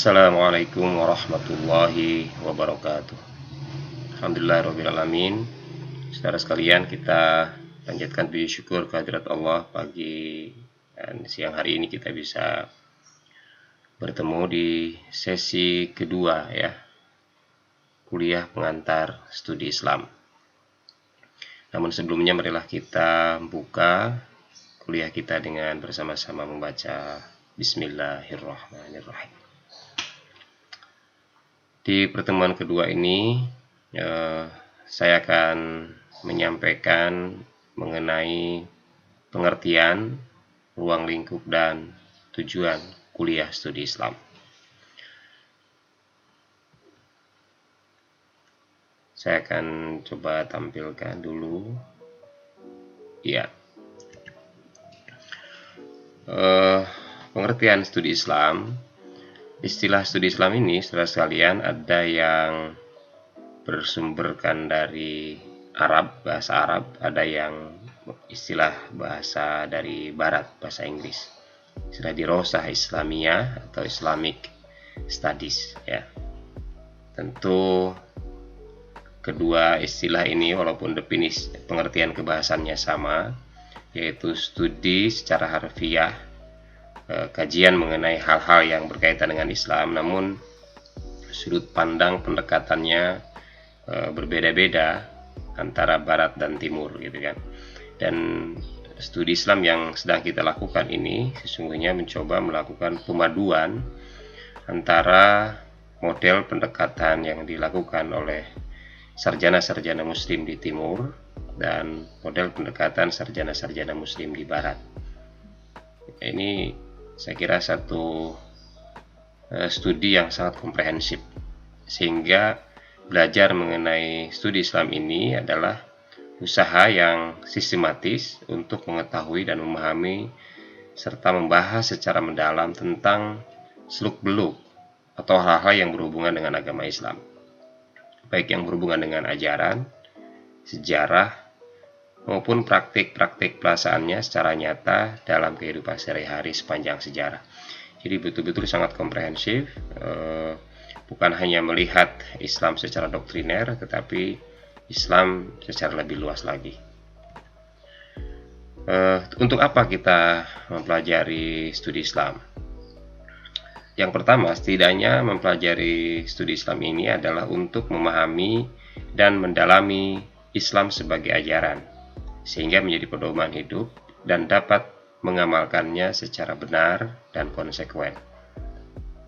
Assalamualaikum warahmatullahi wabarakatuh. Alhamdulillahirrabbilalamin. Saudara sekalian, kita panjatkan puji syukur kehadirat Allah. Pagi dan siang hari ini kita bisa bertemu di sesi kedua ya, kuliah pengantar studi Islam. Namun sebelumnya marilah kita buka kuliah kita dengan bersama-sama membaca Bismillahirrahmanirrahim. Di pertemuan kedua ini saya akan menyampaikan mengenai pengertian, ruang lingkup, dan tujuan kuliah studi Islam. Saya akan coba tampilkan dulu. Ya. Pengertian studi Islam. Istilah studi Islam ini, saudara sekalian, ada yang bersumberkan dari Arab, bahasa Arab, ada yang istilah bahasa dari Barat, bahasa Inggris. Istilah dirosah Islamiyah atau Islamic Studies ya. Tentu kedua istilah ini walaupun definisi pengertian kebahasannya sama, yaitu studi secara harfiah, kajian mengenai hal-hal yang berkaitan dengan Islam, namun sudut pandang pendekatannya berbeda-beda antara Barat dan Timur gitu kan. Dan studi Islam yang sedang kita lakukan ini sesungguhnya mencoba melakukan pemaduan antara model pendekatan yang dilakukan oleh sarjana-sarjana Muslim di Timur dan model pendekatan sarjana-sarjana Muslim di Barat. Ini saya kira satu studi yang sangat komprehensif, sehingga belajar mengenai studi Islam ini adalah usaha yang sistematis untuk mengetahui dan memahami serta membahas secara mendalam tentang seluk-beluk atau hal-hal yang berhubungan dengan agama Islam, baik yang berhubungan dengan ajaran, sejarah, maupun praktik-praktik pelaksanaannya secara nyata dalam kehidupan sehari-hari sepanjang sejarah. Jadi betul-betul sangat komprehensif, bukan hanya melihat Islam secara doktriner, tetapi Islam secara lebih luas lagi. Untuk apa kita mempelajari studi Islam? Yang pertama, setidaknya mempelajari studi Islam ini adalah untuk memahami dan mendalami Islam sebagai ajaran, sehingga menjadi pedoman hidup dan dapat mengamalkannya secara benar dan konsekuen.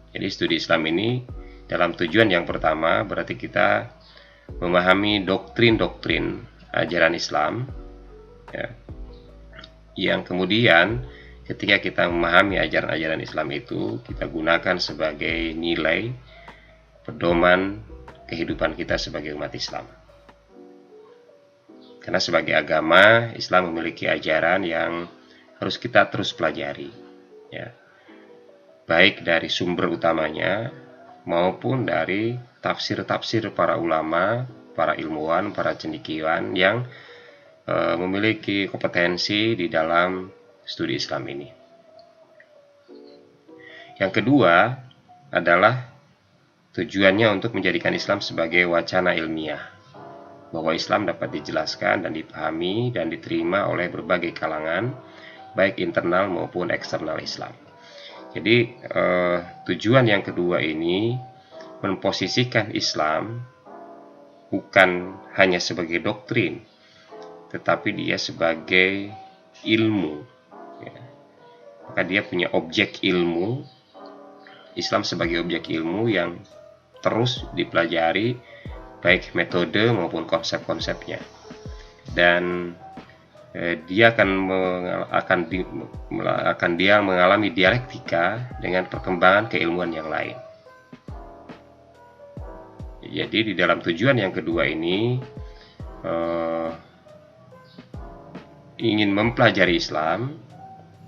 Jadi studi Islam ini dalam tujuan yang pertama berarti kita memahami doktrin-doktrin ajaran Islam ya, yang kemudian ketika kita memahami ajaran-ajaran Islam itu kita gunakan sebagai nilai pedoman kehidupan kita sebagai umat Islam. Karena sebagai agama, Islam memiliki ajaran yang harus kita terus pelajari, ya. Baik dari sumber utamanya maupun dari tafsir-tafsir para ulama, para ilmuwan, para cendekiawan yang memiliki kompetensi di dalam studi Islam ini. Yang kedua adalah tujuannya untuk menjadikan Islam sebagai wacana ilmiah, bahwa Islam dapat dijelaskan dan dipahami dan diterima oleh berbagai kalangan, baik internal maupun eksternal Islam. Jadi tujuan yang kedua ini memposisikan Islam bukan hanya sebagai doktrin, tetapi dia sebagai ilmu. Ya. Maka dia punya objek ilmu, Islam sebagai objek ilmu yang terus dipelajari, baik metode maupun konsep-konsepnya, dan dia akan mengalami dialektika dengan perkembangan keilmuan yang lain. Jadi di dalam tujuan yang kedua ini ingin mempelajari Islam,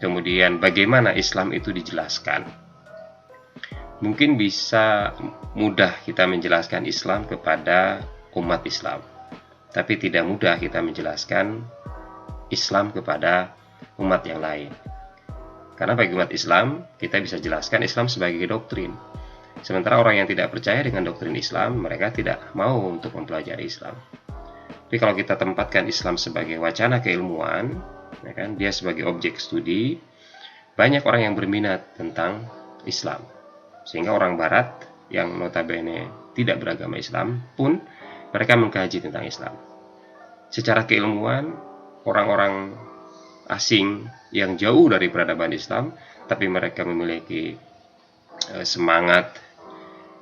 kemudian bagaimana Islam itu dijelaskan. Mungkin bisa mudah kita menjelaskan Islam kepada umat Islam, tapi tidak mudah kita menjelaskan Islam kepada umat yang lain. Karena bagi umat Islam, kita bisa jelaskan Islam sebagai doktrin. Sementara orang yang tidak percaya dengan doktrin Islam, mereka tidak mau untuk mempelajari Islam. Tapi kalau kita tempatkan Islam sebagai wacana keilmuan, ya kan, dia sebagai objek studi, banyak orang yang berminat tentang Islam. Sehingga orang Barat yang notabene tidak beragama Islam pun mereka mengkaji tentang Islam. Secara keilmuan, orang-orang asing yang jauh dari peradaban Islam, tapi mereka memiliki semangat,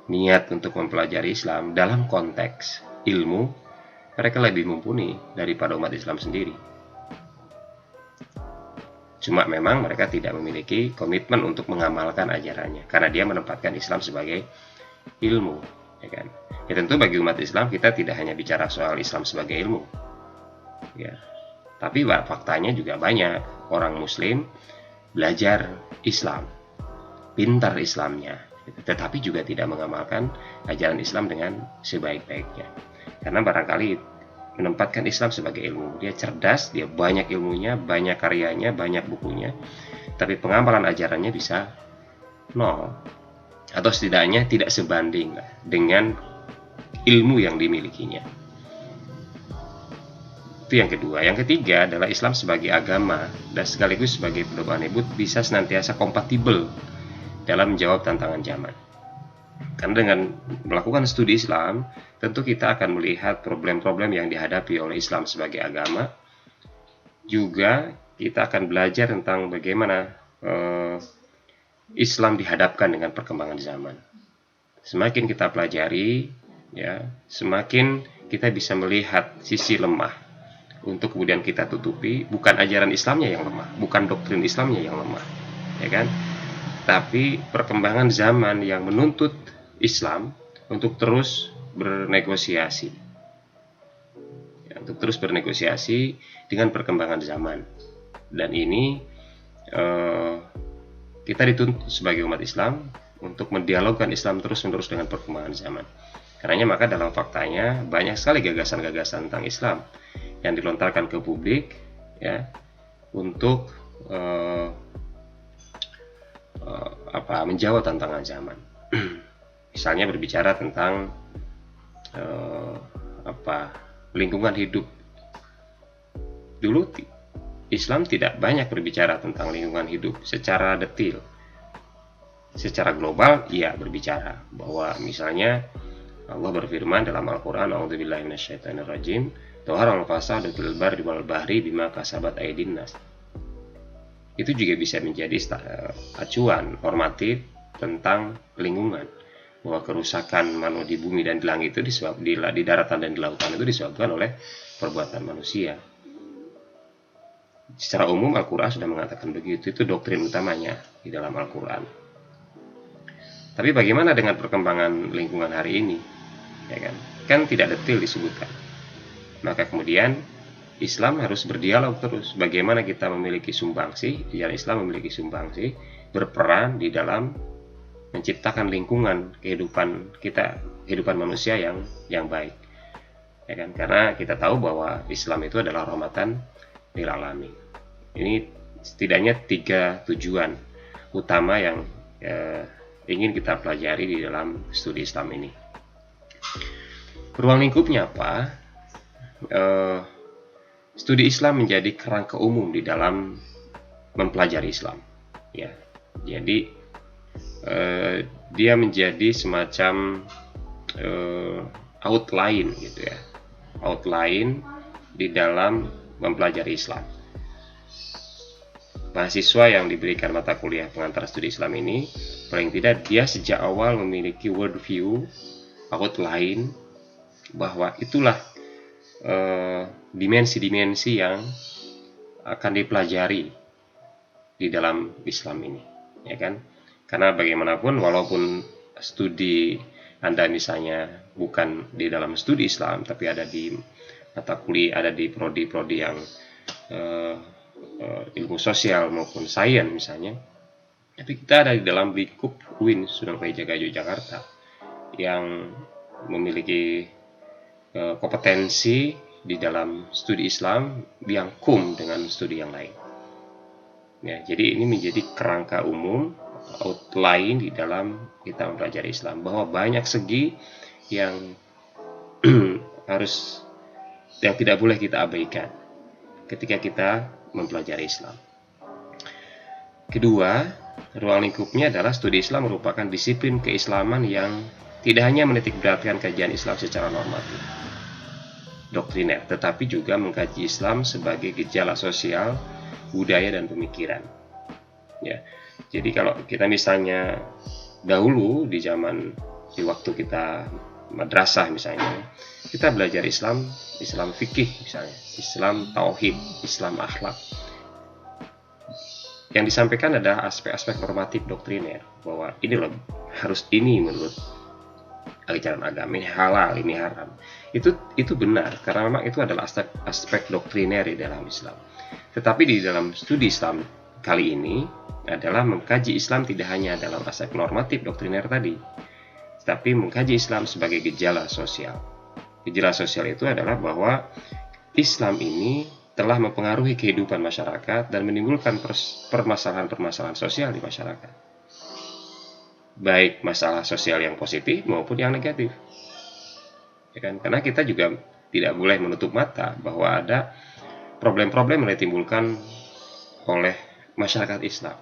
niat untuk mempelajari Islam dalam konteks ilmu, mereka lebih mumpuni daripada umat Islam sendiri. Cuma memang mereka tidak memiliki komitmen untuk mengamalkan ajarannya, karena dia menempatkan Islam sebagai ilmu, ya kan? Ya tentu bagi umat Islam kita tidak hanya bicara soal Islam sebagai ilmu, ya. Tapi faktanya juga banyak orang Muslim belajar Islam, pintar Islamnya, tetapi juga tidak mengamalkan ajaran Islam dengan sebaik-baiknya. Karena barangkali menempatkan Islam sebagai ilmu, dia cerdas, dia banyak ilmunya, banyak karyanya, banyak bukunya, tapi pengamalan ajarannya bisa nol, atau setidaknya tidak sebanding dengan ilmu yang dimilikinya. Itu yang kedua. Yang ketiga adalah Islam sebagai agama dan sekaligus sebagai pedoman hidup bisa senantiasa kompatibel dalam menjawab tantangan zaman. Karena dengan melakukan studi Islam, tentu kita akan melihat problem-problem yang dihadapi oleh Islam sebagai agama. Juga kita akan belajar tentang bagaimana Islam dihadapkan dengan perkembangan zaman. Semakin kita pelajari, ya, semakin kita bisa melihat sisi lemah untuk kemudian kita tutupi. Bukan ajaran Islamnya yang lemah, bukan doktrin Islamnya yang lemah, ya kan? Tapi perkembangan zaman yang menuntut Islam untuk terus bernegosiasi, ya, untuk terus bernegosiasi dengan perkembangan zaman. Dan ini kita dituntut sebagai umat Islam untuk mendialogkan Islam terus-menerus dengan perkembangan zaman. Karenanya maka dalam faktanya banyak sekali gagasan-gagasan tentang Islam yang dilontarkan ke publik, ya, untuk menjawab tantangan zaman. Misalnya berbicara tentang lingkungan hidup. Dulu Islam tidak banyak berbicara tentang lingkungan hidup secara detail. Secara global, ia berbicara bahwa misalnya Allah berfirman dalam Al-Quran, "A'udzubillahi minasyaitonirrajim, dhaharal fasadu fil barri wal bahri bima kasabat aydin nas." Itu juga bisa menjadi acuan normatif tentang lingkungan, bahwa kerusakan di bumi dan di langit itu di daratan dan di lautan itu disebabkan oleh perbuatan manusia. Secara umum Al-Quran sudah mengatakan begitu, itu doktrin utamanya di dalam Al-Quran. Tapi bagaimana dengan perkembangan lingkungan hari ini, ya kan? Kan tidak detail disebutkan. Maka kemudian Islam harus berdialog terus. Bagaimana kita memiliki sumbangsi, ajaran Islam memiliki sumbangsi, berperan di dalam menciptakan lingkungan kehidupan kita, kehidupan manusia yang baik, ya kan? Karena kita tahu bahwa Islam itu adalah rahmatan lil alamin. Ini setidaknya 3 tujuan utama yang ingin kita pelajari di dalam studi Islam ini. Ruang lingkupnya apa? Studi Islam menjadi kerangka umum di dalam mempelajari Islam, ya. Jadi dia menjadi semacam outline gitu ya, outline di dalam mempelajari Islam. Mahasiswa yang diberikan mata kuliah pengantar studi Islam ini, paling tidak dia sejak awal memiliki worldview, outline, bahwa itulah dimensi-dimensi yang akan dipelajari di dalam Islam ini, ya kan? Karena bagaimanapun, walaupun studi Anda misalnya bukan di dalam studi Islam, tapi ada di mata kuliah, ada di prodi-prodi yang ilmu sosial maupun sains misalnya, tapi kita ada di dalam lingkup UIN Sunan Kalijaga Yogyakarta yang memiliki kompetensi di dalam studi Islam yang dengan studi yang lain. Ya, jadi ini menjadi kerangka umum, outline di dalam kita mempelajari Islam, bahwa banyak segi yang yang tidak boleh kita abaikan ketika kita mempelajari Islam. Kedua, ruang lingkupnya adalah studi Islam merupakan disiplin keislaman yang tidak hanya menitik beratkan kajian Islam secara normatif, doktriner, tetapi juga mengkaji Islam sebagai gejala sosial, budaya, dan pemikiran. Ya, jadi kalau kita misalnya dahulu di waktu kita madrasah misalnya, kita belajar Islam fikih misalnya, Islam tauhid, Islam akhlak. Yang disampaikan adalah aspek-aspek normatif doktriner, bahwa ini loh, harus ini menurut ajaran agama, ini halal, ini haram. Itu benar, karena memang itu adalah aspek doktriner di dalam Islam. Tetapi di dalam studi Islam kali ini adalah mengkaji Islam tidak hanya dalam aspek normatif doktriner tadi, tetapi mengkaji Islam sebagai gejala sosial. Gejala sosial itu adalah bahwa Islam ini telah mempengaruhi kehidupan masyarakat dan menimbulkan permasalahan-permasalahan sosial di masyarakat. Baik masalah sosial yang positif maupun yang negatif. Ya kan? Karena kita juga tidak boleh menutup mata bahwa ada problem-problem yang ditimbulkan oleh masyarakat Islam.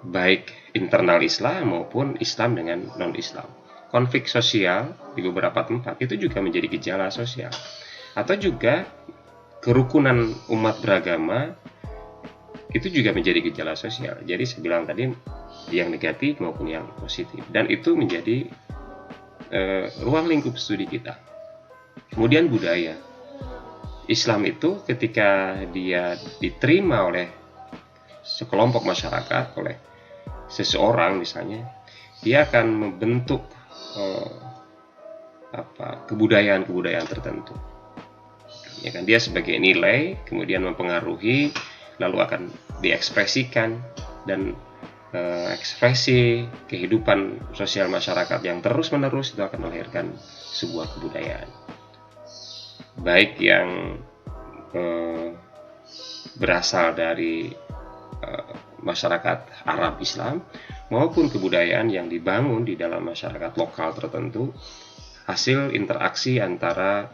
Baik internal Islam maupun Islam dengan non-Islam. Konflik sosial di beberapa tempat itu juga menjadi gejala sosial. Atau juga kerukunan umat beragama itu juga menjadi gejala sosial. Jadi saya bilang tadi yang negatif maupun yang positif, dan itu menjadi ruang lingkup studi kita. Kemudian budaya Islam itu ketika dia diterima oleh sekelompok masyarakat, oleh seseorang misalnya, dia akan membentuk kebudayaan tertentu. Ya kan, dia sebagai nilai kemudian mempengaruhi, lalu akan diekspresikan, dan ekspresi kehidupan sosial masyarakat yang terus-menerus itu akan melahirkan sebuah kebudayaan, baik yang berasal dari masyarakat Arab Islam maupun kebudayaan yang dibangun di dalam masyarakat lokal tertentu, hasil interaksi antara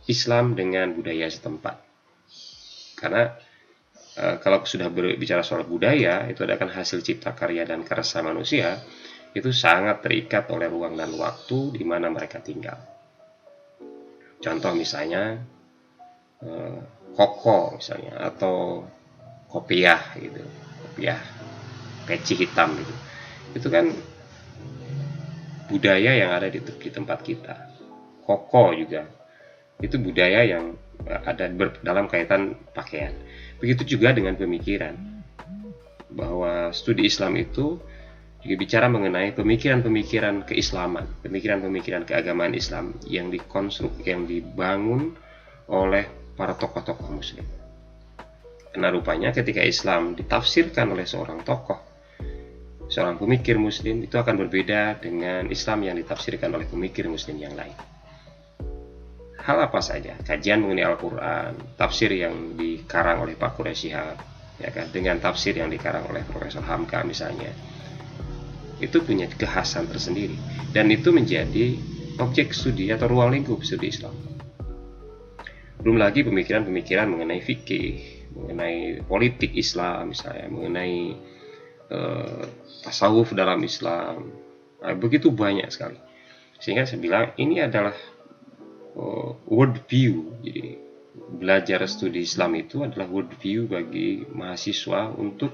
Islam dengan budaya setempat. Karena kalau sudah berbicara soal budaya, itu adalah hasil cipta karya dan karsa manusia, itu sangat terikat oleh ruang dan waktu di mana mereka tinggal. Contoh misalnya koko misalnya, atau kopiah gitu, kopiah peci hitam gitu. Itu kan budaya yang ada di tempat kita. Koko juga itu budaya yang ada dalam kaitan pakaian. Begitu juga dengan pemikiran, bahwa studi Islam itu juga bicara mengenai pemikiran-pemikiran keislaman, pemikiran-pemikiran keagamaan Islam yang dibangun oleh para tokoh-tokoh muslim. Karena rupanya ketika Islam ditafsirkan oleh seorang tokoh, seorang pemikir muslim, itu akan berbeda dengan Islam yang ditafsirkan oleh pemikir muslim yang lain. Hal apa saja, kajian mengenai Al-Quran, tafsir yang dikarang oleh Pak Quraish Shihab, ya kan, dengan tafsir yang dikarang oleh Profesor Hamka misalnya, itu punya kekhasan tersendiri, dan itu menjadi objek studi atau ruang lingkup studi Islam. Belum lagi pemikiran-pemikiran mengenai fikih, mengenai politik Islam misalnya, mengenai tasawuf dalam Islam, begitu banyak sekali. Sehingga saya bilang ini adalah world view. Jadi belajar studi Islam itu adalah world view bagi mahasiswa untuk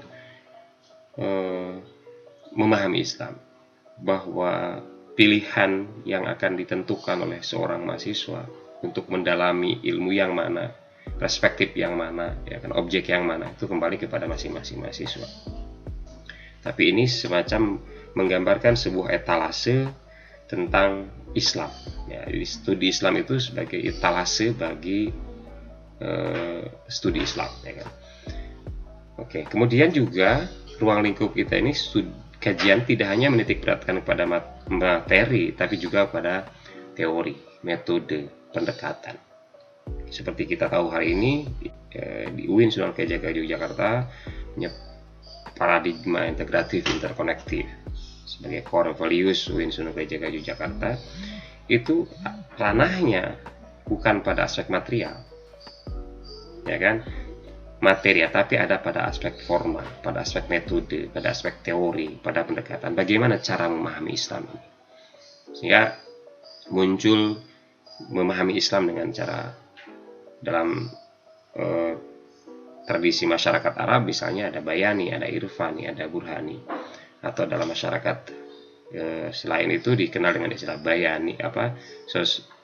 memahami Islam, bahwa pilihan yang akan ditentukan oleh seorang mahasiswa untuk mendalami ilmu yang mana, perspektif yang mana, ya kan, objek yang mana, itu kembali kepada masing-masing mahasiswa. Tapi ini semacam menggambarkan sebuah etalase tentang Islam. Ya, studi Islam itu sebagai etalase bagi studi Islam. Ya kan? Oke, kemudian juga ruang lingkup kita ini kajian tidak hanya menitik beratkan kepada materi, tapi juga pada teori, metode, pendekatan. Seperti kita tahu hari ini di UIN Sunan Kalijaga Yogyakarta paradigma integratif interkonektif sebagai core values UIN Sunan Kalijaga Yogyakarta, itu ranahnya bukan pada aspek material, ya kan, materi, tapi ada pada aspek forma, pada aspek metode, pada aspek teori, pada pendekatan bagaimana cara memahami Islam ini, sehingga muncul memahami Islam dengan cara dalam tradisi masyarakat Arab misalnya ada Bayani, ada Irfani, ada Burhani, atau dalam masyarakat selain itu dikenal dengan istilah Bayani,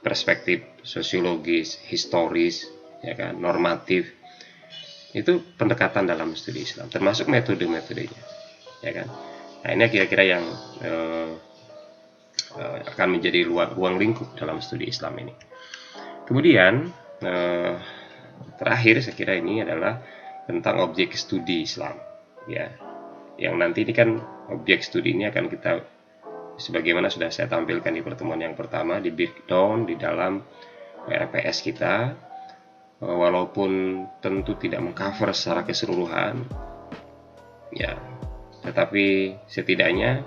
perspektif sosiologis, historis, ya kan, normatif. Itu pendekatan dalam studi Islam, termasuk metode-metodenya, ya kan. Nah, ini kira-kira yang akan menjadi ruang lingkup dalam studi Islam ini. Kemudian terakhir saya kira ini adalah tentang objek studi Islam, ya. Yang nanti ini kan objek studi ini akan kita, sebagaimana sudah saya tampilkan di pertemuan yang pertama, di breakdown di dalam RPS kita, walaupun tentu tidak mengcover secara keseluruhan, ya, tetapi setidaknya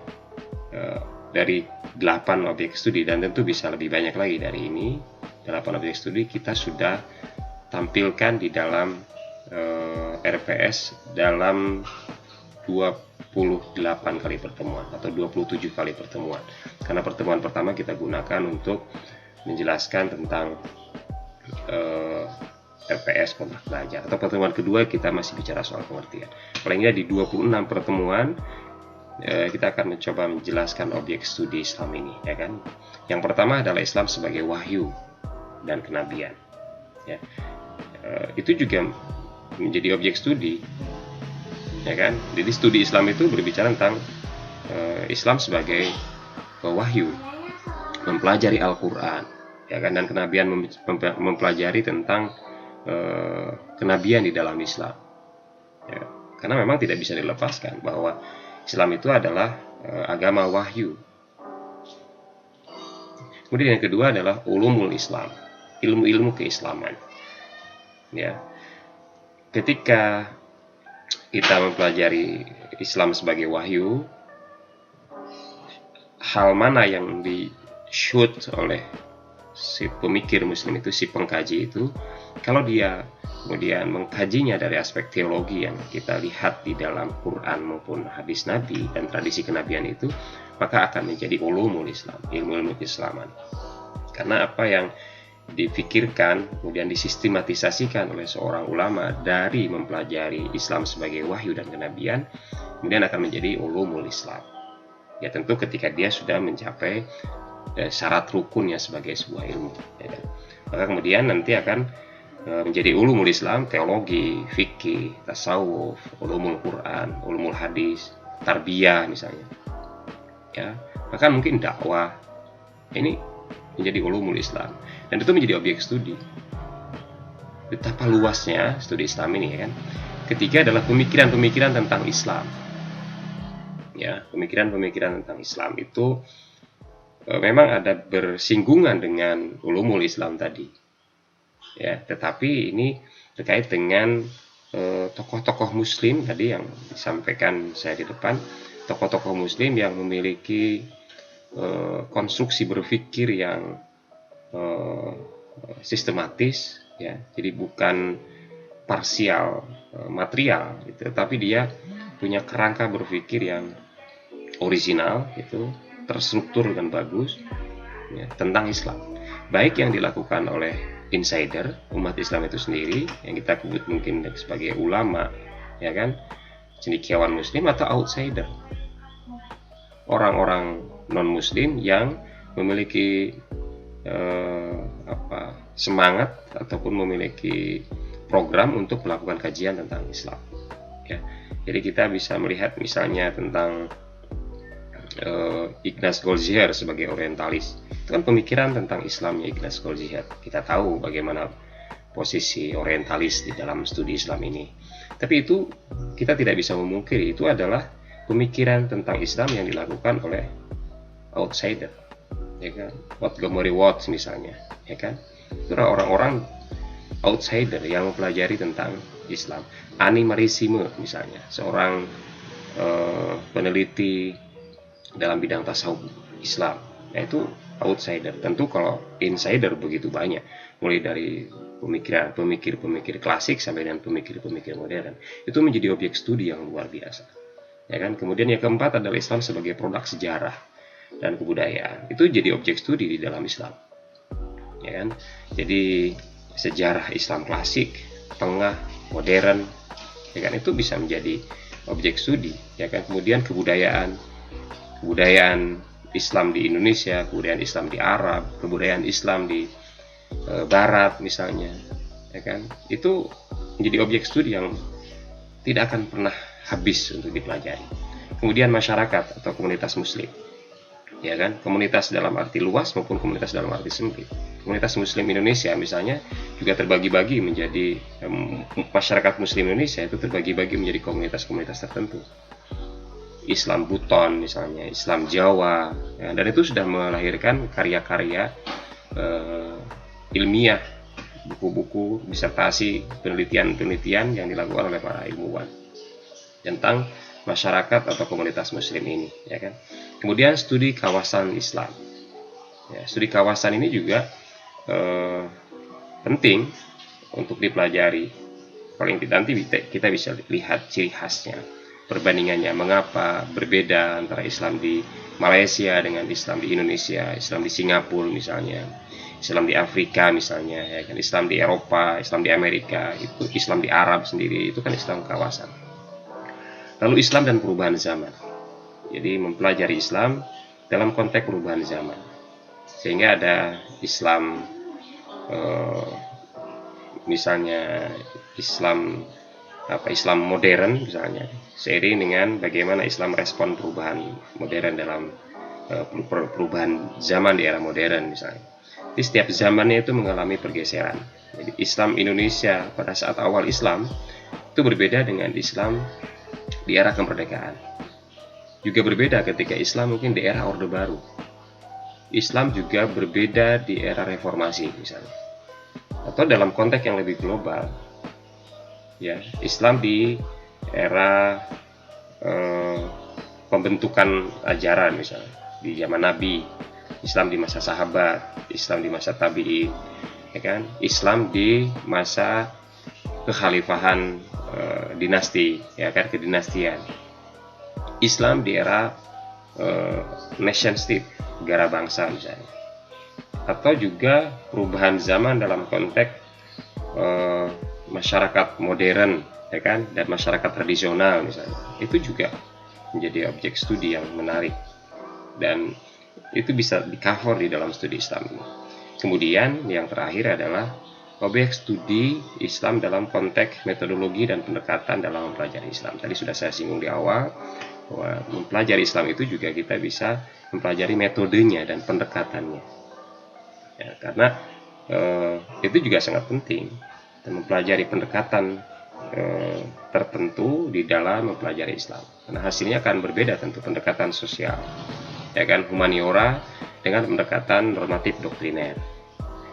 dari 8 objek studi, dan tentu bisa lebih banyak lagi dari ini, 8 objek studi kita sudah tampilkan di dalam RPS dalam 28 kali pertemuan atau 27 kali pertemuan, karena pertemuan pertama kita gunakan untuk menjelaskan tentang RPS kontrak belajar, atau pertemuan kedua kita masih bicara soal pengertian. Paling tidak di 26 pertemuan kita akan mencoba menjelaskan objek studi Islam ini, ya kan. Yang pertama adalah Islam sebagai wahyu dan kenabian, ya. Itu juga menjadi objek studi, ya kan. Jadi studi Islam itu berbicara tentang Islam sebagai wahyu, mempelajari Al-Quran, ya kan, dan kenabian, mempelajari tentang kenabian di dalam Islam, ya. Karena memang tidak bisa dilepaskan bahwa Islam itu adalah agama wahyu. Kemudian yang kedua adalah ulumul Islam, ilmu-ilmu keislaman, ya. Ketika kita mempelajari Islam sebagai wahyu, hal mana yang di-shoot oleh si pemikir muslim itu, si pengkaji itu, kalau dia kemudian mengkajinya dari aspek teologi yang kita lihat di dalam Quran maupun hadis Nabi dan tradisi kenabian itu, maka akan menjadi ulumul Islam, ilmu-ilmu keislaman. Karena apa yang dipikirkan kemudian disistematisasikan oleh seorang ulama dari mempelajari Islam sebagai wahyu dan kenabian, kemudian akan menjadi ulumul Islam. Ya tentu ketika dia sudah mencapai syarat rukunnya sebagai sebuah ilmu, ya kan? Maka kemudian nanti akan menjadi ulumul Islam, teologi, fikih, tasawuf, ulumul Quran, ulumul hadis, tarbiyah misalnya, ya. Bahkan mungkin dakwah, ini menjadi ulumul Islam, dan itu menjadi objek studi. Betapa luasnya studi Islam ini, ya kan. Ketiga adalah pemikiran-pemikiran tentang Islam, ya. Pemikiran-pemikiran tentang Islam itu memang ada bersinggungan dengan ulumul Islam tadi, ya, tetapi ini terkait dengan tokoh-tokoh muslim tadi yang disampaikan saya di depan, tokoh-tokoh muslim yang memiliki konstruksi berpikir yang sistematis, ya. Jadi bukan parsial material gitu, tapi dia punya kerangka berpikir yang original, itu terstruktur dengan bagus, ya, tentang Islam, baik yang dilakukan oleh insider umat Islam itu sendiri yang kita sebut mungkin sebagai ulama, ya kan, cendekiawan muslim, atau outsider, orang-orang non muslim yang memiliki semangat ataupun memiliki program untuk melakukan kajian tentang Islam, ya. Jadi kita bisa melihat misalnya tentang Ignaz Goldziher sebagai orientalis. Itu kan pemikiran tentang Islamnya Ignaz Goldziher. Kita tahu bagaimana posisi orientalis di dalam studi Islam ini. Tapi itu kita tidak bisa memungkiri, itu adalah pemikiran tentang Islam yang dilakukan oleh outsider, ya kan. Montgomery Watt misalnya, ya kan. Itu orang-orang outsider yang mempelajari tentang Islam. Annie Marissime misalnya, seorang peneliti dalam bidang tasawuf Islam. Nah, itu outsider. Tentu kalau insider begitu banyak, mulai dari pemikir klasik sampai dengan pemikir modern. Itu menjadi objek studi yang luar biasa. Ya kan? Kemudian yang keempat adalah Islam sebagai produk sejarah dan kebudayaan. Itu jadi objek studi di dalam Islam. Ya kan? Jadi sejarah Islam klasik, tengah, modern, ya kan, itu bisa menjadi objek studi. Ya kan? Kemudian kebudayaan Islam di Indonesia, kebudayaan Islam di Arab, kebudayaan Islam di Barat misalnya, ya kan, itu menjadi objek studi yang tidak akan pernah habis untuk dipelajari. Kemudian masyarakat atau komunitas Muslim, ya kan, komunitas dalam arti luas maupun komunitas dalam arti sempit. Komunitas Muslim Indonesia misalnya juga terbagi-bagi menjadi masyarakat Muslim Indonesia itu terbagi-bagi menjadi komunitas-komunitas tertentu. Islam Buton misalnya, Islam Jawa, ya, dan itu sudah melahirkan karya-karya ilmiah, buku-buku, disertasi, penelitian-penelitian yang dilakukan oleh para ilmuwan tentang masyarakat atau komunitas Muslim ini, ya kan. Kemudian studi kawasan Islam, ya, studi kawasan ini juga penting untuk dipelajari. Paling tidak nanti kita bisa lihat ciri khasnya, perbandingannya, mengapa berbeda antara Islam di Malaysia dengan Islam di Indonesia, Islam di Singapura misalnya, Islam di Afrika misalnya, ya kan, Islam di Eropa, Islam di Amerika, itu Islam di Arab sendiri, itu kan Islam kawasan. Lalu Islam dan perubahan zaman. Jadi mempelajari Islam dalam konteks perubahan zaman. Sehingga ada Islam misalnya Islam modern misalnya, seiring dengan bagaimana Islam respon perubahan modern dalam perubahan zaman di era modern misalnya. Di setiap zamannya itu mengalami pergeseran. Jadi Islam Indonesia pada saat awal Islam itu berbeda dengan Islam di era kemerdekaan. Juga berbeda ketika Islam mungkin di era Orde Baru. Islam juga berbeda di era reformasi misalnya. Atau dalam konteks yang lebih global, ya, Islam di era pembentukan ajaran misalnya di zaman Nabi, Islam di masa sahabat, Islam di masa tabi'in, ya kan, Islam di masa kekhalifahan dinasti, ya kan, kedinastian, Islam di era nation state, negara bangsa misalnya, atau juga perubahan zaman dalam konteks masyarakat modern, ya kan, dan masyarakat tradisional misalnya. Itu juga menjadi objek studi yang menarik dan itu bisa di-cover di dalam studi Islam ini. Kemudian yang terakhir adalah objek studi Islam dalam konteks metodologi dan pendekatan dalam mempelajari Islam. Tadi sudah saya singgung di awal bahwa mempelajari Islam itu juga kita bisa mempelajari metodenya dan pendekatannya, ya, karena itu juga sangat penting, dan mempelajari pendekatan tertentu di dalam mempelajari Islam, karena hasilnya akan berbeda tentu, pendekatan sosial, ya kan, humaniora dengan pendekatan normatif doktriner.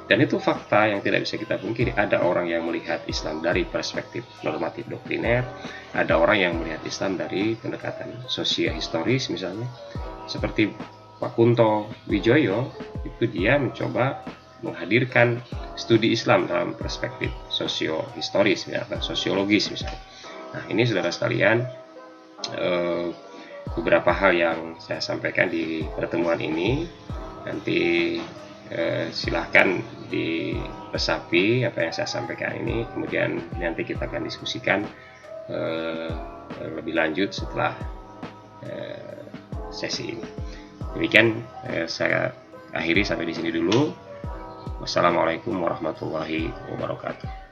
Dan itu fakta yang tidak bisa kita pungkiri. Ada orang yang melihat Islam dari perspektif normatif doktriner, ada orang yang melihat Islam dari pendekatan sosio-historis misalnya, seperti Pak Kunto Wijoyo, itu dia mencoba menghadirkan studi Islam dalam perspektif sosio-historis atau sosiologis misalnya. Nah, ini saudara sekalian, beberapa hal yang saya sampaikan di pertemuan ini. Nanti silahkan diresapi apa yang saya sampaikan ini, kemudian nanti kita akan diskusikan lebih lanjut setelah sesi ini. Demikian saya akhiri sampai di sini dulu. Wassalamualaikum warahmatullahi wabarakatuh.